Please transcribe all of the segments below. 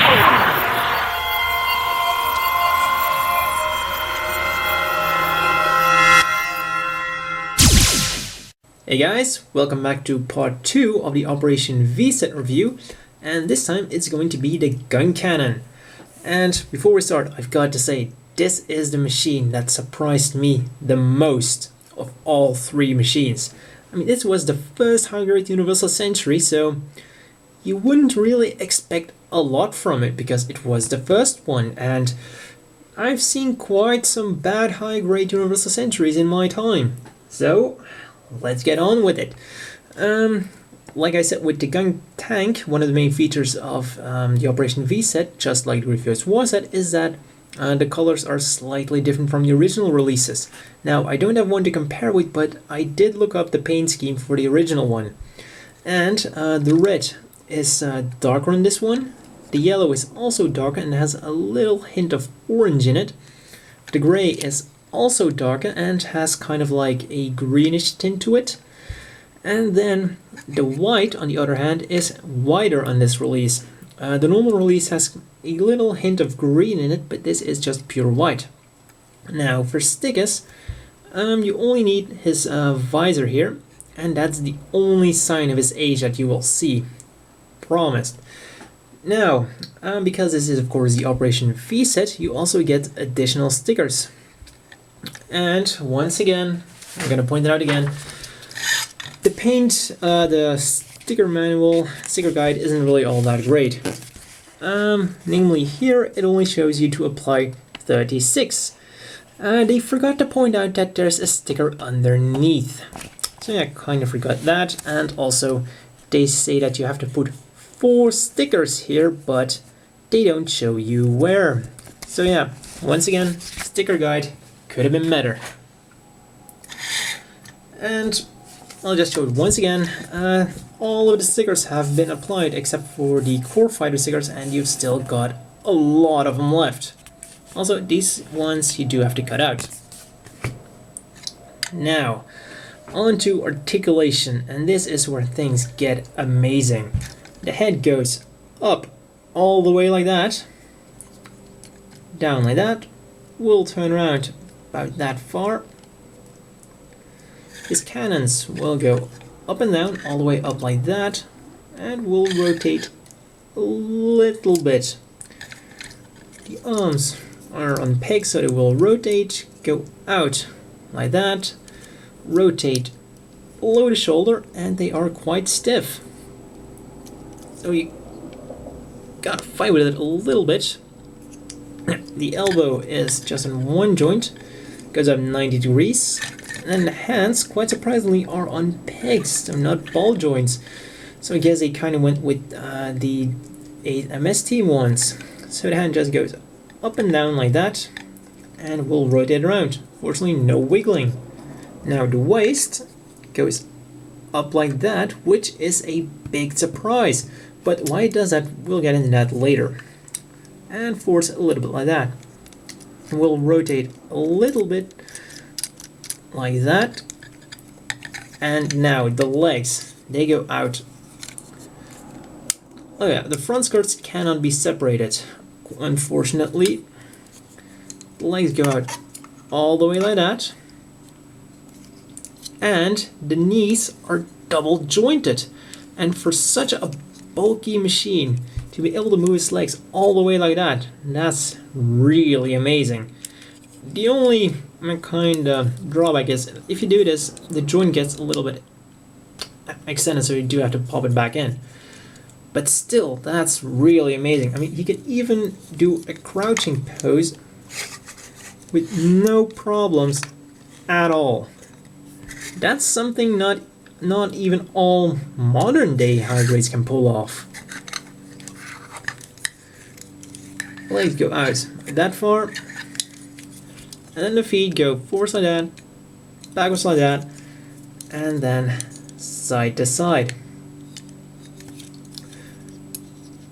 Hey guys, welcome back to part 2 of the Operation V-Set review, and this time it's going to be the Guncannon. And before we start, I've got to say, this is the machine that surprised me the most of all 3 machines. I mean, this was the first high-grade Universal Century, so you wouldn't really expect a lot from it because it was the first one, and I've seen quite some bad high-grade Universal Centuries in my time. So let's get on with it. Like I said, with the gun tank, one of the main features of the Operation V-Set, just like the Refused War Set, is that the colors are slightly different from the original releases. Now, I don't have one to compare with, but I did look up the paint scheme for the original one. And the red is darker on this one. The yellow is also darker and has a little hint of orange in it. The gray is also darker and has kind of like a greenish tint to it. And then the white, on the other hand, is whiter on this release. The normal release has a little hint of green in it, but this is just pure white. Now for stickers, you only need his visor here, and that's the only sign of his age that you will see. Promised. Now, because this is of course the Operation V-Set, you also get additional stickers. And once again, I'm going to point it out again, the paint, the sticker manual, sticker guide isn't really all that great. Namely here, it only shows you to apply 36. They forgot to point out that there's a sticker underneath. So yeah, I kind of forgot that. And also, they say that you have to put 4 stickers here, but they don't show you where. So yeah, once again, sticker guide could have been better. And I'll just show it once again. All of the stickers have been applied except for the core fighter stickers, and you've still got a lot of them left. Also, these ones you do have to cut out. Now, on to articulation, and this is where things get amazing. The head goes up all the way like that, down like that. We'll turn around about that far. His cannons will go up and down, all the way up like that, and we'll rotate a little bit. The arms are on pegs, so they will rotate, go out like that, rotate below the shoulder, and they are quite stiff. So you gotta fight with it a little bit. The elbow is just in one joint, goes up 90 degrees, and the hands, quite surprisingly, are on pegs, so not ball joints. So I guess they kind of went with the MS Team ones. So the hand just goes up and down like that, and we'll rotate around. Fortunately, no wiggling. Now the waist goes up like that, which is a big surprise. But why it does that, we'll get into that later. And force a little bit like that. And we'll rotate a little bit like that. And now the legs, they go out. Oh yeah, the front skirts cannot be separated, unfortunately. The legs go out all the way like that. And the knees are double jointed. And for such a bulky machine to be able to move his legs all the way like that, that's really amazing. The only kind of drawback is if you do this, the joint gets a little bit extended, so you do have to pop it back in. But still, that's really amazing. I mean, he can even do a crouching pose with no problems at all. That's something not even all modern day high grades can pull off. Legs go out that far, and then the feet go forwards like that, backwards like that, and then side to side.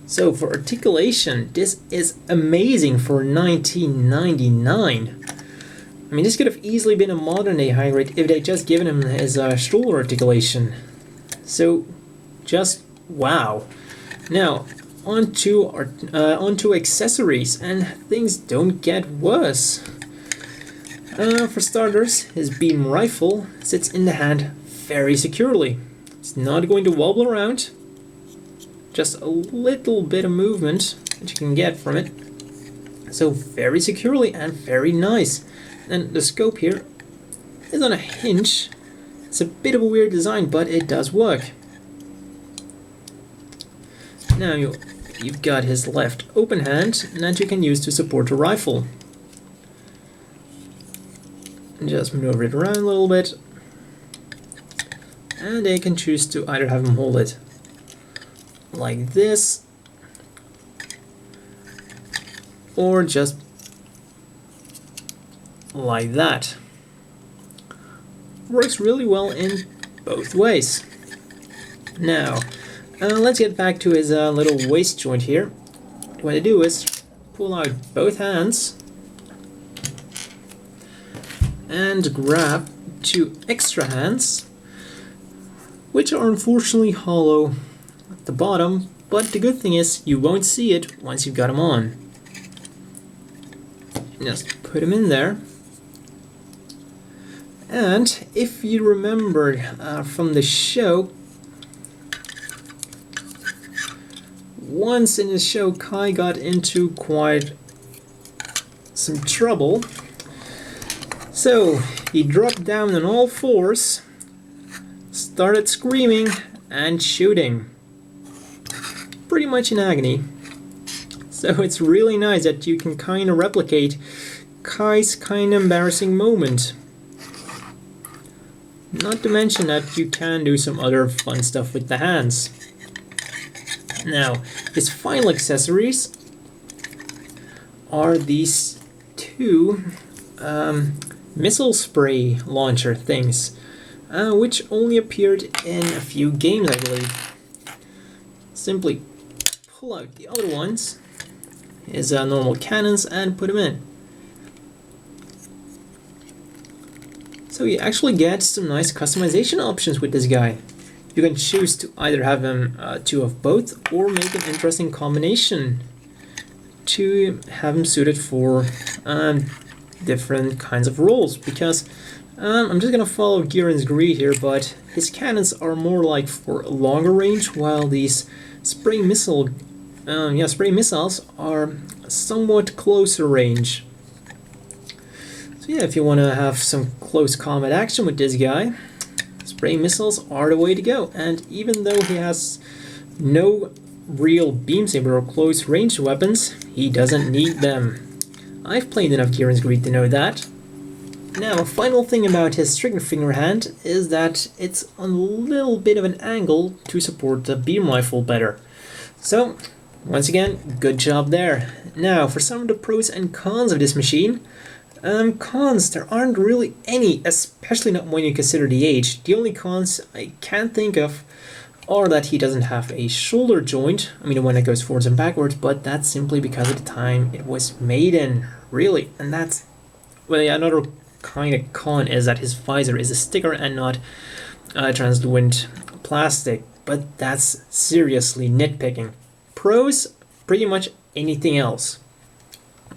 So for articulation, this is amazing for 1999. I mean, this could have easily been a modern day high grade if they'd just given him his shoulder articulation. So, just wow. Now, onto accessories, and things don't get worse. For starters, his beam rifle sits in the hand very securely. It's not going to wobble around. Just a little bit of movement that you can get from it. So very securely and very nice. And the scope here is on a hinge. It's a bit of a weird design, but it does work. Now you've got his left open hand that you can use to support the rifle. Just maneuver it around a little bit. And they can choose to either have him hold it like this, or just like that. Works really well in both ways. Now, let's get back to his little waist joint here. What I do is pull out both hands and grab two extra hands, which are unfortunately hollow at the bottom, but the good thing is you won't see it once you've got them on. Just put them in there. And if you remember from the show, once in the show Kai got into quite some trouble. So he dropped down on all fours, started screaming and shooting, pretty much in agony. So it's really nice that you can kind of replicate Kai's kind of embarrassing moment. Not to mention that you can do some other fun stuff with the hands. Now, his final accessories are these two missile spray launcher things, which only appeared in a few games, I believe. Simply pull out the other ones, his normal cannons, and put them in. So you actually get some nice customization options with this guy. You can choose to either have him two of both, or make an interesting combination to have him suited for different kinds of roles. Because I'm just gonna follow Gihren's greed here, but his cannons are more like for longer range, while these spray missiles are somewhat closer range. So yeah, if you want to have some close combat action with this guy, spray missiles are the way to go. And even though he has no real beam saber or close range weapons, he doesn't need them. I've played enough Gihren's Greed to know that. Now, a final thing about his trigger finger hand is that it's on a little bit of an angle to support the beam rifle better. So, once again, good job there. Now, for some of the pros and cons of this machine. Cons, there aren't really any, especially not when you consider the age. The only cons I can think of are that he doesn't have a shoulder joint, I mean the one that goes forwards and backwards, but that's simply because of the time it was made in, really. And that's, well, yeah, another kind of con is that his visor is a sticker and not translucent plastic, but that's seriously nitpicking. Pros, pretty much anything else.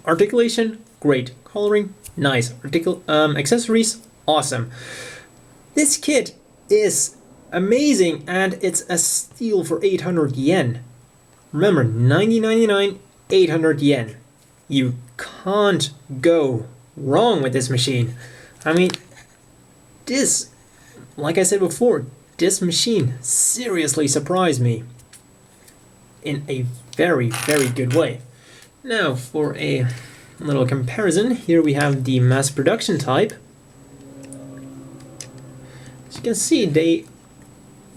Articulation, great. Coloring, nice. Accessories, awesome. This kit is amazing, and it's a steal for 800 yen. Remember, 90.99, 800 yen. You can't go wrong with this machine. I mean, this, like I said before, this machine seriously surprised me in a very, very good way. Now, for a little comparison, here we have the mass production type. As you can see,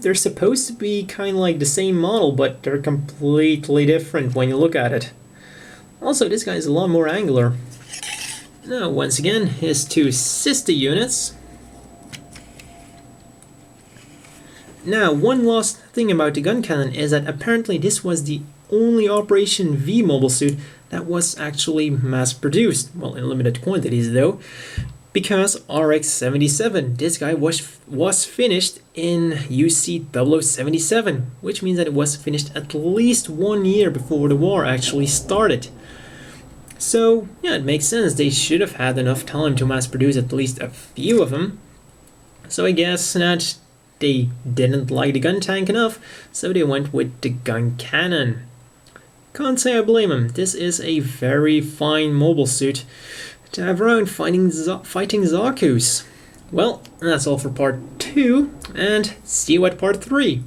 they're supposed to be kind of like the same model, but they're completely different when you look at it. Also, this guy is a lot more angular. Now, once again, his two sister units. Now, one last thing about the Guncannon is that apparently this was the only Operation V mobile suit that was actually mass-produced, well, in limited quantities though. Because RX-77, this guy was finished in UC 0077, which means that it was finished at least 1 year before the war actually started. So yeah, it makes sense. They should have had enough time to mass produce at least a few of them. So I guess that they didn't like the gun tank enough, so they went with the Guncannon. Can't say I blame them. This is a very fine mobile suit to have around fighting Zaku's. Well, that's all for part 2, and see you at part 3.